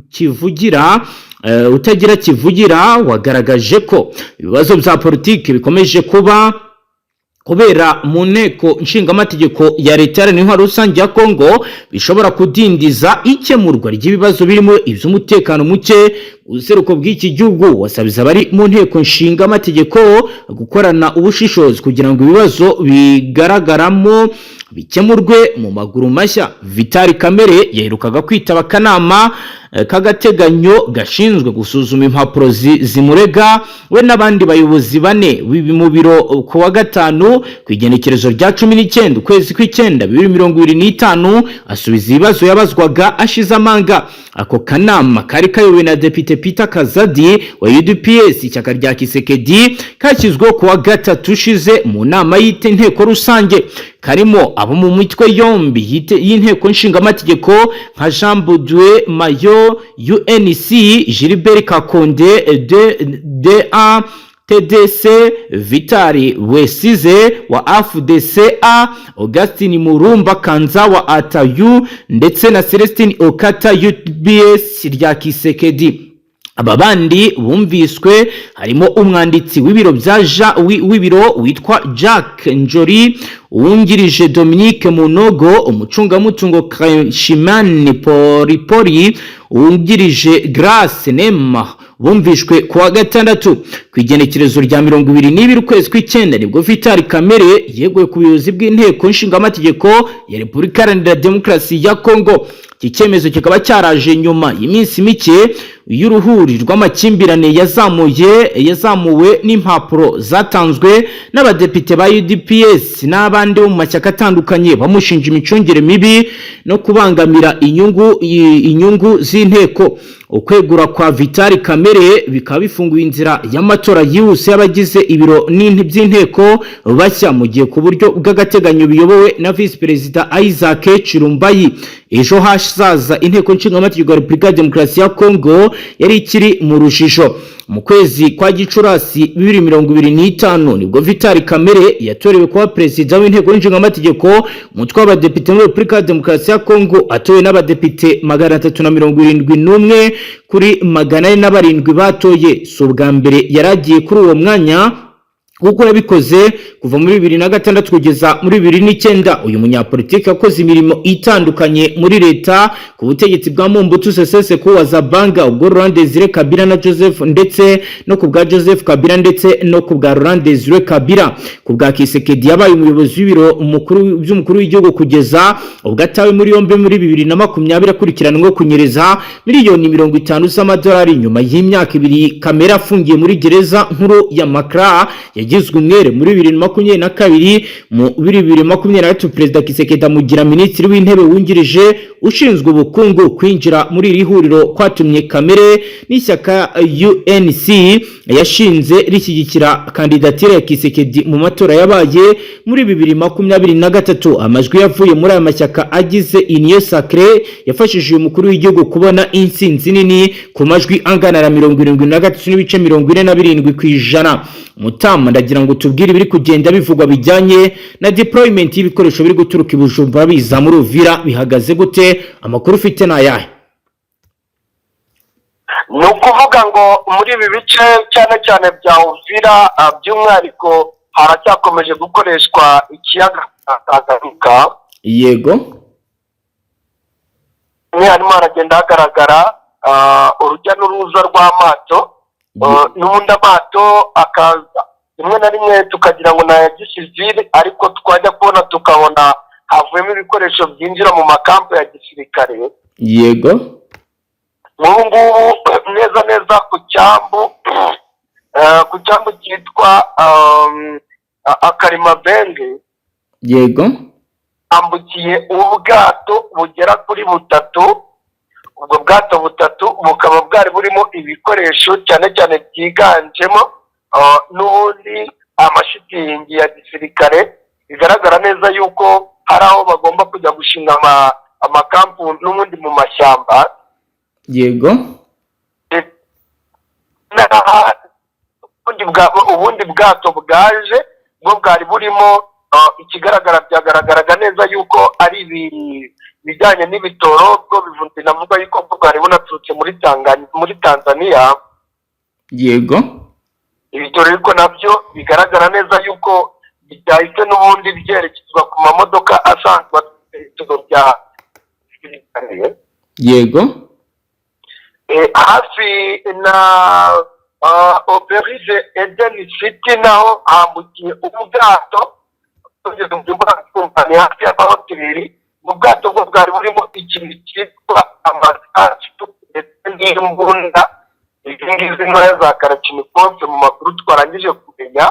kivugira utagira kivugira wagaragaje ko ibibazo bya politiki bikomeje kuba kubera mu nteko nshingamategeko ya leta iharanira rusange ya Kongo bishobora kudindiza ikemurwa ry'ibibazo birimo iby'umutekano muke useruko bw'iki gihugu. Wasabiza bari mu nteko nshingamategeko gukorana ubushishozi kugira ngo ibibazo bigaragaramo bikemurwe mu maguru mashya. Vitali Kamere yaherukaga kwitaba akanama k'agateganyo gashinzwe gusuzuma impapuro zimurega we n'abandi bayobozi bane mu biro ku wa gatanu ku igenekerezo rya 19 ukwezi kw'icyenda 2025 asubiza ibibazo yabazwaga ashize amanga. Ako kanama kari kayobowe na Depite Peter Kazadi wa UDPS ishyaka rya Kisekedi kashyizweho ku wa gatatu ushize mu nama y'inteko rusange, karimo abo mu mitwe yombi y'inteko nshingamategeko nka Jean Baudouin Mayo UNC, Gilbert Kakonde DA TDC, Vitali Wesize wa FDCA, Augustine Murumba Kanza wa ACTU ndetse na Celestine Okata UBS rya Kisekedi. Aba bandi bumviswe harimo umwanditsi w'ibiro witwa Jack Njori, uwungirije Dominique Munogo, umucungamutungo Kashimani Poripori, uwungirije Grace Nema bumvishwe ku wa gatandatu. Ku igenekerezo rya 22 ukwezi kw'icyenda nibwo Vitali Kamere yeguye ku buyobozi bw'inteko nshingamategeko ya Repubulika Iharanira Demokarasi ya Kongo. Iki cyemezo kikaba cyaraje nyuma y'iminsi mike y'uruhuri rw'amakimbirane yazamuwe n'impapuro zatanzwe n'abadepite ba UDPS n'abandi bo mu mashyaka atandukanye bamushinja imicungire mibi no kubangamira inyungu z'inteko. Ukwegura kwa Vitali Kamere bikaba bifunguye inzira y'amatora yihuse y'abagize ibiro by'inteko bashya mu gihe ku buryo bw'agateganyo biyobowe na Vice Perezida Isaac Chirumbayi. Ejo hazaza inteko nshingamategeko ya Repubulika ya Demokarasi ya Kongo yari ikiri mu rujijo. Mu kwezi kwa Gicurasi 2025 nibwo Vitali Kamere yatorewe kuba perezida w'inteko nshingamategeko umutwe w'abadepite muri Repubulika ya Demokarasi ya Kongo, atowe n'abadepite 371 kuri 407 batoye. So bwa mbere yaragiye kuri uwo mwanya kuko yabikoze kuva muri 2006 kugeza muri 2009. Uyu munyapolitiki yakoze imirimo itandukanye muri leta ku butegetsi bwa Mobutu Sese Seko wa Zabanga, ubwo Laurent Désiré Kabila na Joseph, ndetse no ku bwa Joseph Kabila ndetse no ku bwa Laurent Désiré Kabila. Ku bwa Kisekedi yabaye umuyobozi w'ibiro by'umukuru w'igihugu kugeza ubwo atawe muri yombe muri 2020 akurikiranwe kunyereza miliyoni 50 z'amadolari nyuma y'imyaka 2 Kamera afungiye muri gereza nkuru ya Makra. Yagizwe umwere muri 2022. Mu 2023 Perezida Kisekedi amugira minisitiri w'intebe wungirije ushinzwe ubukungu. Kwinjira muri iri huriro kwatumye Kamere n'ishyaka UNC yashinze rishyigikira kandidatire ya Kisekedi mu matora yabaye muri 2023. Amajwi yavuye muri aya mashyaka agize Union Sacrée yafashije uyu mukuru w'igihugu kubona intsinzi nini ku majwi angana na 73.47%. Mutama ndagira ngo tubwire ibiri kugenda bivugwa bijyanye na deployment y'ibikoresho biri guturuka i Bujumbura biza muri Uvira bihagaze gute? Amakuru ufite n'ayahe? Ni ukuvuga ngo muri ibi bice cyane cyane bya Uvira by'umwihariko haracyakomeje gukoreshwa ikiyaga Tanganyika. Yego, harimo haragenda hagaragara urujya n'uruza rw'amato. N'ubundi amato akaza rimwe na rimwe tukagira ngo na gisivile, ariko twajya kubona tukabona havuyemo ibikoresho byinjira mu makampu ya gisirikare. Yego, ngubu neza ku cyambu cyitwa Akarimabenge. yego, ambukiye ubwato bugera kuri butatu. Ubwo bwato butatu bukaba bwari burimo ibikoresho cyane cyane byiganjemo n'ubundi amashitingi ya gisirikare. Bigaragara neza yuko hari aho bagomba kujya gushinga amakampu n'ubundi mu mashyamba. yego, ubundi bwato bwaje bwo bwari burimo ikigaragara byagaragaraga neza yuko ari bijyanye n'ibitoro bwo bivunze. Navuga yuko bwari bunaturutse muri Tanzania. yego, ibitoro ariko nabyo bigaragara neza yuko byahise n'ubundi byerekezwa ku mamodoka asanzwe ibitego bya yego hafi na Operise Eden City naho hambukiye ubwato tugeze mu by'ubwatsi hafi y'amahoteli mu bwato bwo bwari burimo ikintu cyitwa amasasu ndetse n'imbunda izi ngizi ntoya za karacinikonse mu makuru twarangije kumenya.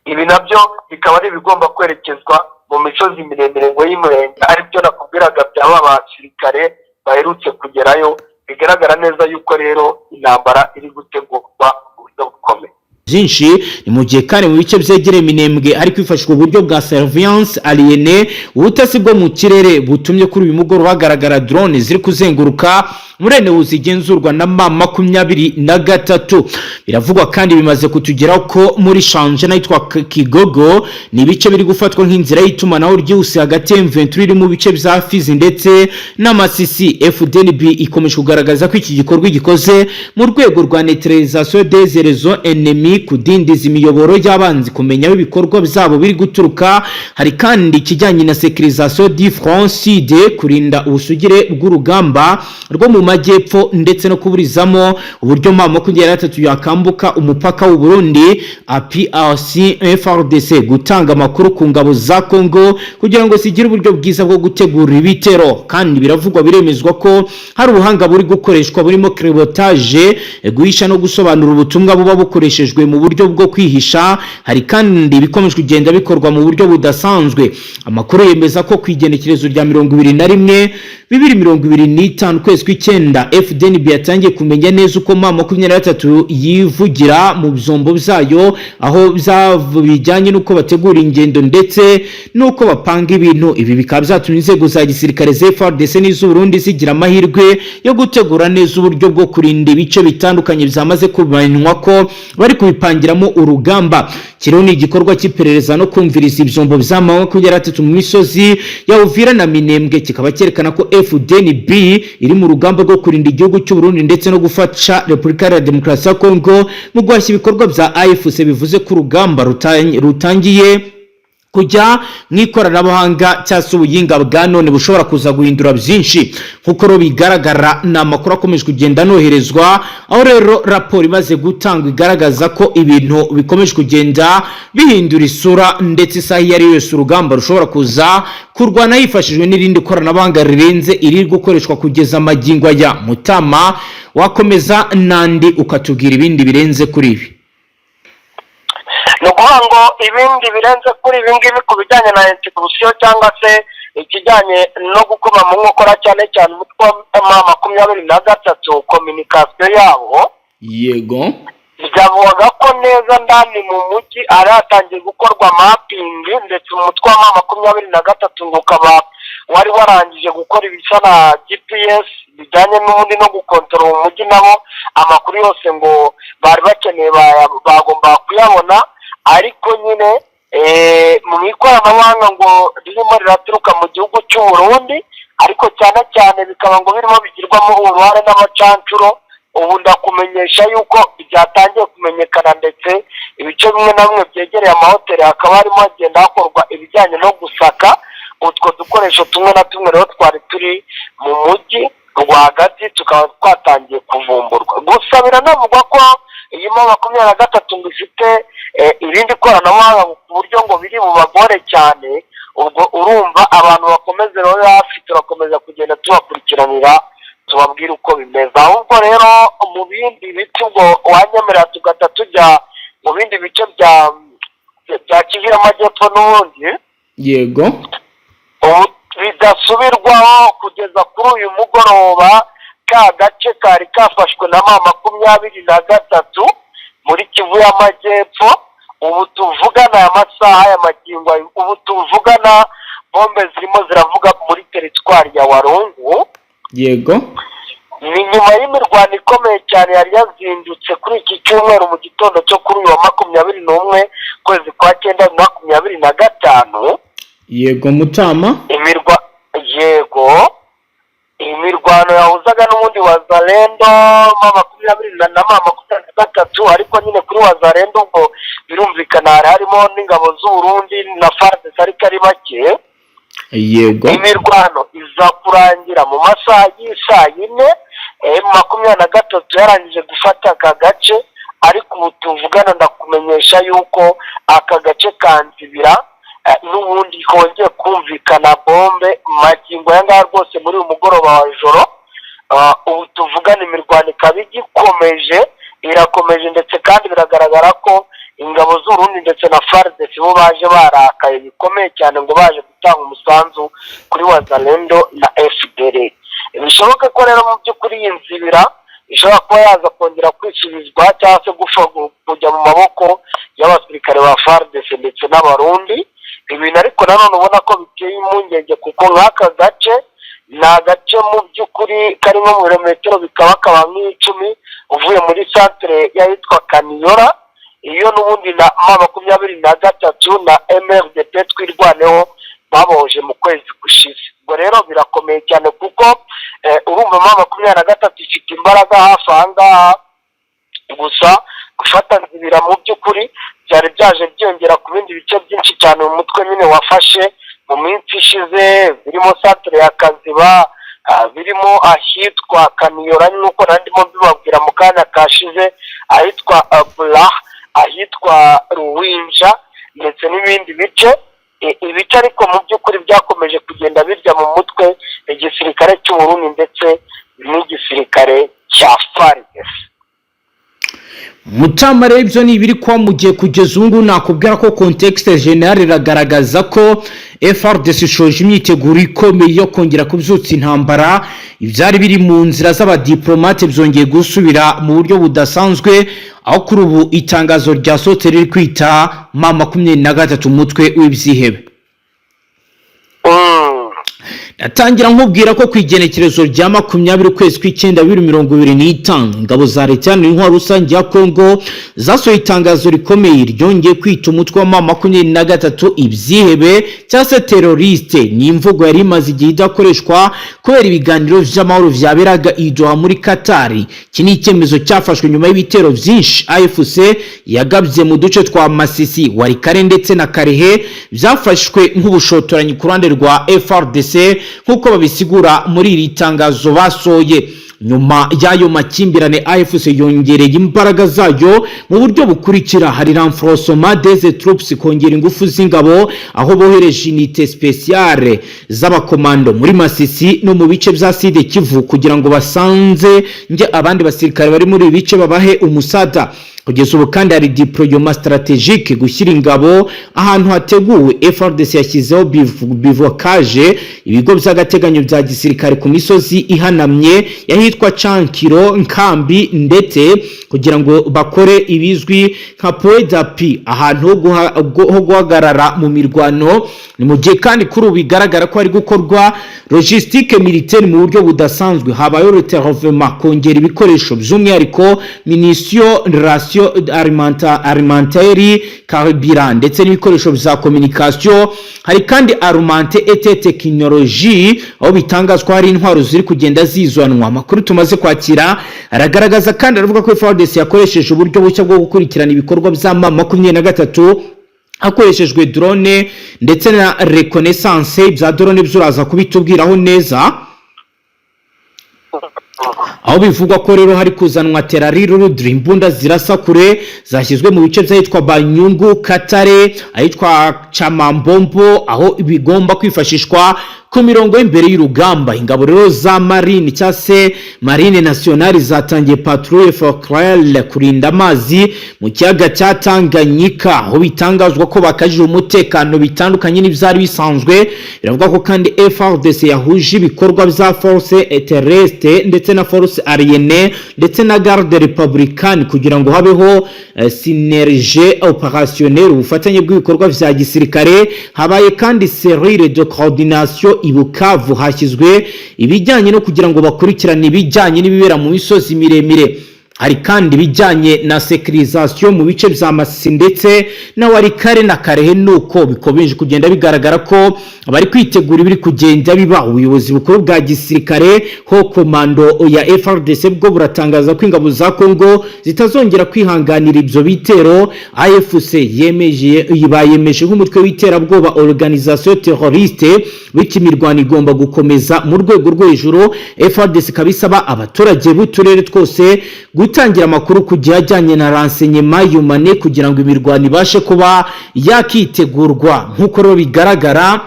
Ibi nabyo bikaba ari ibigomba kwerekezwa mu misozi miremire ngo y'umurenge, aribyo nakubwiraga byaba abasirikare baherutse kugerayo. Bigaragara neza yuko rero intambara iri gutegurwa mu buryo bukomeye. byinshi ni mu gihe kandi mu bice byegereye Minembwe ari kwifashishwa uburyo bwa surveillance aliene, ubutasi bwo mu kirere butumye kuri uyu mugoroba hagaragara drone ziri kuzenguruka murene zigenzurwa na M23. Biravugwa kandi bimaze kutugeraho ko muri Shanje nahitwa Kigogo ni ibice biri gufatwa nk'inzira y'itumanaho ryose hagati ya M23 iri mu bice bya Fizi ndetse n'Amasisi. Fdnb ikomeje kugaragaza ko iki gikorwa gikoze mu rwego rwa neutralisation des réseaux ennemis, kudindiza imiyoboro y'abanzi kumenya ibikorwa byabo biri guturuka. Hari kandi kijyanye na sécurisation du front sud, kurinda ubusugire bw'urugamba rwo mu majyepfo ndetse no kuburizamo uburyo M23 yakambuka umupaka w'u Burundi. APRC FRDC gutanga amakuru ku ngabo za Congo kugira ngo sigire uburyo bwiza bwo gutegura ibitero. Kandi biravugwa biremezwa ko hari ubuhanga buri gukoreshwa burimo crebotage, guhisha no gusobanura ubutumwa buba bukoreshejwe mu buryo bwo kwihisha. Hari kandi bikomeje kugenda bikorwa mu buryo budasanzwe. Amakuru yemeza ko kwigenekerezo rya 2025 kwezi kw'icyenda Fdnb yatangiye kumenya neza uko M23 yivugira mu byombo byayo, aho bijyanye nuko bategura ingendo ndetse nuko bapanga ibintu. Ibi bikaba byatumye inzego za gisirikare za FARDC n'iz'u Burundi zigira amahirwe yo gutegura neza uburyo bwo kurinda ibice bitandukanye byamaze kubanywa ko bari kubipangiramo urugamba. Kiriho ni igikorwa cy'iperereza no kumviriza ibyombo by'Amakuru mu misozi ya Uvira na Minembwe, kikaba cyerekana ko Fdnb iri mu rugamba rwo kurinda igihugu cy'u Burundi ndetse no gufasha Repubulika ya Demokarasi ya Kongo mu guhashya ibikorwa bya AFC. Bivuze ko urugamba rutangiye kujya mw'ikoranabuhanga cyangwa se ubuyinga bwa none bushobora kuza guhindura byinshi. Nkuko ro bigaragara na makuru akomeje kugenda noherezwa, aho rero raporo imaze gutangwa igaragaza ko ibintu bikomeje kugenda bihindura isura, ndetse isaha iyo ari yose urugamba rushobora kuza kurwana hifashishijwe n'irindi koranabuhanga rirenze iri gukoreshwa kugeza magingo ya Mutama. Wakomeza nandi ukatubwira ibindi birenze kuri ibi. Ni ukuvuga ngo ibindi birenze kuri ibi ngibi ku bijyanye na institution cyangwa se ikijyanye no gukoma mu nkokora cyane cyane umutwe wa M23 communication yabo. Yego, byavuga ko neza ndani mu mujyi ari hatangiye gukorwa mapping, ndetse umutwe wa M23 ngo ukaba wari warangije gukora ibisa na GPS bijyanye n'ubundi no gukontorora umujyi. nabo amakuru yose ngo bari bakeneye bagomba kuyabona, ariko nyine mu ikoranabuhanga ngo ririmo riraturuka mu gihugu cy'u Burundi, ariko cyane cyane bikaba ngo birimo bigirwamo uruhare n'abacancuro. Ubu ndakumenyesha yuko byatangiye kumenyekana, ndetse ibice bimwe na bimwe byegereye amahoteli hakaba harimo hagenda hakorwa ibijyanye no gusaka utwo dukoresho tumwe na tumwe rero twari turi mu mujyi rwagati tukaba twatangiye kuvumburwa. Gusa biranavugwa ko iyi M23 ngo ifite irindi koranabuhanga ku buryo ngo biri bubagore cyane. Ubwo urumva abantu bakomeze rero hafi, turakomeza kugenda tubakurikiranira tubabwira uko bimeze. Ahubwo rero mu bindi bice ubwo wanyemerera tugata tujya mu bindi bice bya Kivu y'Amajyepfo n'ubundi. yego, bidasubirwaho kugeza kuri uyu mugoroba ka gace kari kafashwe na M23 muri Kivu y'Amajyepfo. Ubu tuvugana amasaha y'amagingo, ubu tuvugana bombe zirimo ziravuga muri teritwari ya Warungu. yego, ni nyuma y'imirwano ikomeye cyane yari yazindutse kuri iki cyumweru mu gitondo cyo kuri uyu wa 21 kwezi kwa 9 2025. yego Mutama. Yego, imirwano yahuzaga n'ubundi Wazalendo na M23 ariko nyine kuri Wazalendo ubwo birumvikana harimo n'ingabo z'u Burundi na FARDC ariko ari bake. Yego. Imirwano iza kurangira mu masaha y'isa yine M23 yarangije gufata aka gace, ariko ubu tuvugana ndakumenyesha yuko aka gace kanzibira n'ubundi kongeye kumvikana bombe magingo yanga rwose muri umugoroba wa joro. Ubu tuvugana imirwano ikaba irakomeje ndetse kandi biragaragara ko ingabo z'Urundi ndetse na FARDC bo baje barakaye bikomeye cyane ngo baje gutanga umusanzu kuri Wazalendo na FDN. Bishoboka ko rero mu by'ukuri yinzibira ishobora kuba yaza kongera kwisubizwa cyangwa se kujya mu maboko y'abasirikare ba FARDC ndetse n'abarundi. Ibintu ariko nanone ubona ko biteye impungenge kuko nk'aka gace ni agace mu by'ukuri kari nko mu birometero bikaba nk'icumi uvuye muri centre yitwa Kaniyora. Iyo n'ubundi na M23 na MRDP twirwaneho baboje mu kwezi gushize. Ubwo rero birakomeye cyane kuko urumva M23 ifite imbaraga hafi ahangaha, gusa gufata nzibira mu by'ukuri byari byaje byongera ku bindi bice byinshi cyane mu mutwe nyine wafashe mu minsi ishize, birimo centre ya Kaziba, birimo ahitwa Kaniyora nuko nandimo bibabwira mu kanya kashize, ahitwa Bula, ahitwa Ruwinja ndetse n'ibindi bice. Ibice ariko mu by'ukuri byakomeje kugenda birya mu mutwe igisirikare cy'u Burundi ndetse n'igisirikare cya FARDC. Mutamare ibyo ni ibiri kwa mugiye kugeza ubu nakubwira ko contexte general iragaragaza ko FARDC ishoje imyiteguro ikomeye yo kongera kubyutsa intambara. Ibyari biri mu nzira z'abadiplomate byongeye gusubira mu buryo budasanzwe, aho kuri ubu itangazo ryasohotse riri kwita M23 umutwe w'ibyihebe. Natangira nkubwira ko kwigenekerezo rya 20 kwezi kw'icyenda 2025 ingabo za leta n'intwaro rusange ya Kongo zasohoye itangazo rikomeye ryongeye kwita umutwe wa M23 ibyihebe cyangwa se teroriste. Ni imvugo yari imaze igihe idakoreshwa kubera ibiganiro by'amahoro byaberaga i Doha muri Qatar. Iki ni icyemezo cyafashwe nyuma y'ibitero byinshi AFC yagabye mu duce twa Masisi, Warikare ndetse na Karehe, byafashwe nk'ubushotoranyi ku ruhande rwa FARDC nkuko babisigura muri iri tangazo basoye. Nyuma y'ayo makimbirane AFC yongereye imbaraga zayo mu buryo bukurikira: hari renforcement des troupes, kongera ingufu z'ingabo, aho bohereje unité spéciale z'abakomando muri Masisi no mu bice bya Sud Kivu kugira ngo basanze nge abandi basirikare bari muri bice babahe umusada. Kugeza ubu kandi hari diploma strategique gushyira ingabo ahantu hateguwe. FARDC yashyizeho bivokage ibigo by'agateganyo bya gisirikare ku misozi ihanamye yahitwa Cankiro, Nkambi ndetse kugira ngo bakore ibizwi nka point d'appui, ahantu ho guhagarara mu mirwano. Ni mu gihe kandi kuri ubu bigaragara ko hari gukorwa logistique militaire mu buryo budasanzwe. Habayo retervement, kongera ibikoresho by'umwihariko munition, ration alimentaire, carburant ndetse n'ibikoresho bya communication. Hari kandi armante et technologie, aho bitangazwa hari intwaro ziri kugenda zizwanwa. Amakuru tumaze kwakira aragaragaza kandi aravuga ko FARDC yakoresheje uburyo bushya bwo gukurikirana ibikorwa bya M23 hakoreshejwe drone ndetse na reconnaissance. Bya drone byuraza kubitubwiraho neza, aho bivugwa ko rero hari kuzanwa terariru imbunda zirasa kure zashyizwe mu bice by'ahitwa Banyungu, Katare, ahitwa Chamambombo, aho bigomba kwifashishwa ku mirongo y'imbere y'urugamba. Ingabo rero za Marine cyangwa se Marine Nationale zatangiye patrouille folklore kurinda amazi mu kiyaga cya Tanganyika, aho bitangazwa ko bakajije umutekano bitandukanye n'ibyari bisanzwe. Biravuga ko kandi FARDC yahuje ibikorwa bya force terrestre ndetse na force aérienne ndetse na garde républicaine kugira ngo habeho synergie opérationnelle, ubufatanye bw'ibikorwa bya gisirikare. Habaye kandi cellule de coordination i Bukavu, hashyizwe ibijyanye no kugira ngo bakurikirane ibijyanye n'ibibera mu misozi miremire. hari kandi bijyanye na securisation mu bice bya Masisi ndetse na Warikare na Karehe, nuko bikomeje kugenda bigaragara ko bari kwitegura ibiri kugenda biba. Ubuyobozi bukuru bwa gisirikare ho komando ya FRDC bwo buratangaza ko ingabo za Kongo zitazongera kwihanganira ibyo bitero. AFC yemeje nk'umutwe w'iterabwoba organisation terroriste, bityo imirwano igomba gukomeza mu rwego rwo hejuru. FRDC kabisaba abaturage b'uturere twose gutangira amakuru kugiye ajyanye na renseignement humane kugira ngo imirwano ibashe kuba yakitegurwa. Nk'uko rero bigaragara,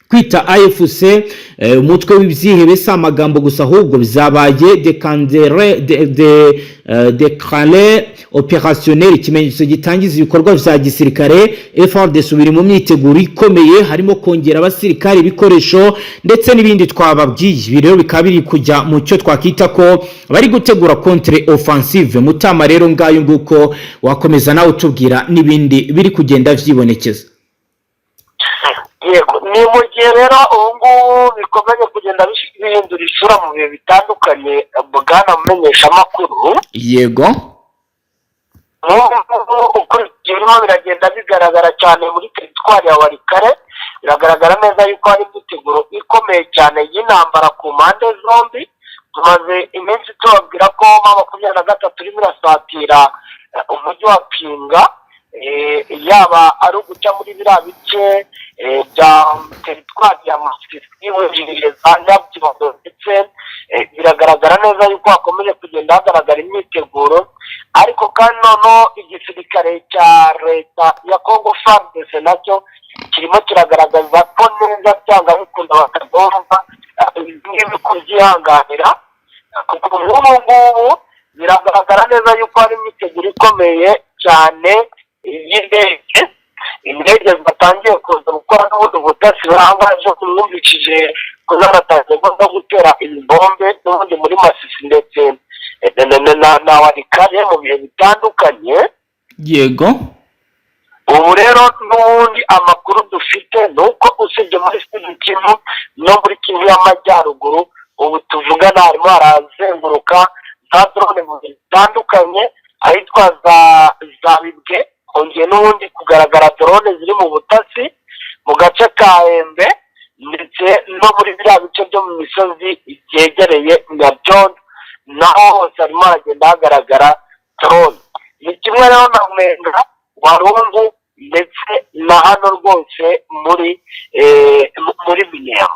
kwita AFC umutwe w'ibyihebe si amagambo gusa, ahubwo bizabaye déclaré opérationnel, ikimenyetso gitangiza ibikorwa vya gisirikare. FRDC biri mu myiteguro ikomeye, harimo kongera abasirikare, ibikoresho ndetse n'ibindi twababwiye. Ibi rero bikaba biri kujya mu cyo twakita ko bari gutegura contre offensive. Mutama rero ngayo nguko wakomeza nawe utubwira n'ibindi biri kugenda vyibonekeza. Yego, ni mu gihe rero ubu bikomeje kugenda bihindura isura mu bihe bitandukanye, bwana mumenyesha amakuru. Yego, ukurikiye birimo biragenda bigaragara cyane muri teritwari ya Warikare. Biragaragara neza yuko hari imyiteguro ikomeye cyane y'intambara ku mpande zombi. Tumaze iminsi tubabwira ko M23 irimo irasatira umujyi wa Pinga, yaba ari uguca muri biriya bice bya teritwari ya Masisi winjiririza Gitondo, ndetse biragaragara neza yuko hakomeje kugenda hagaragara imyiteguro. Ariko kandi noneho igisirikare cya leta ya Congo FARDC nacyo kirimo kiragaragaza ko neza cyangwa bikunda bakagomba ibi kubyihanganira, kuko ubu ngubu biragaragara neza yuko hari imyiteguro ikomeye cyane y'indege. Indege zatangiye kuza gukora n'ubundi butasi bahangaje kumwumvishije ko zaratangiye no gutera ibombe n'ubundi muri Masisi ndetse na Warikare mu bihe bitandukanye. yego, ubu rero n'ubundi amakuru dufite nuko usibye muri Kivu no muri Kivu y'Amajyaruguru, ubu tuvugana harimo harazenguruka za drone mu bihe bitandukanye, ahitwa za Bibwe. Hongeye n'ubundi kugaragara drone ziri mu butasi mu gace ka Embe ndetse no muri biriya bice byo mu misozi byegereye Gitondo, naho hose harimo haragenda hagaragara drone. Ni kimwe rero na Mwenga, Warungu ndetse na hano rwose muri Minero.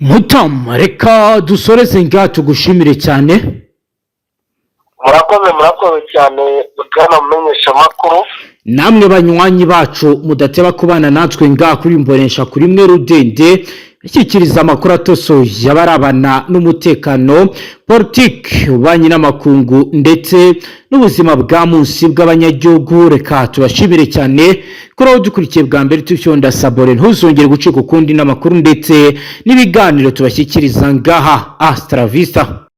Mutama, reka dusoreze ngaha tugushimire cyane. Murakoze cyane bwana mumenyesha amakuru. Namwe banywanyi bacu mudateba kubana natwe ngaha kuri Mbonesha kuri mwe Rudende, ishyikiriza amakuru atosoye abarabana n'umutekano, politique, ububanyi n'amakungu ndetse n'ubuzima bwa munsi bw'abanyagihugu. Reka tubashimire cyane kuri aho dukurikiye bwa mbere. Tufyonda sabore, ntuzongere gucika ukundi n'amakuru ndetse n'ibiganiro tubashyikiriza ngaha. Astra Vista.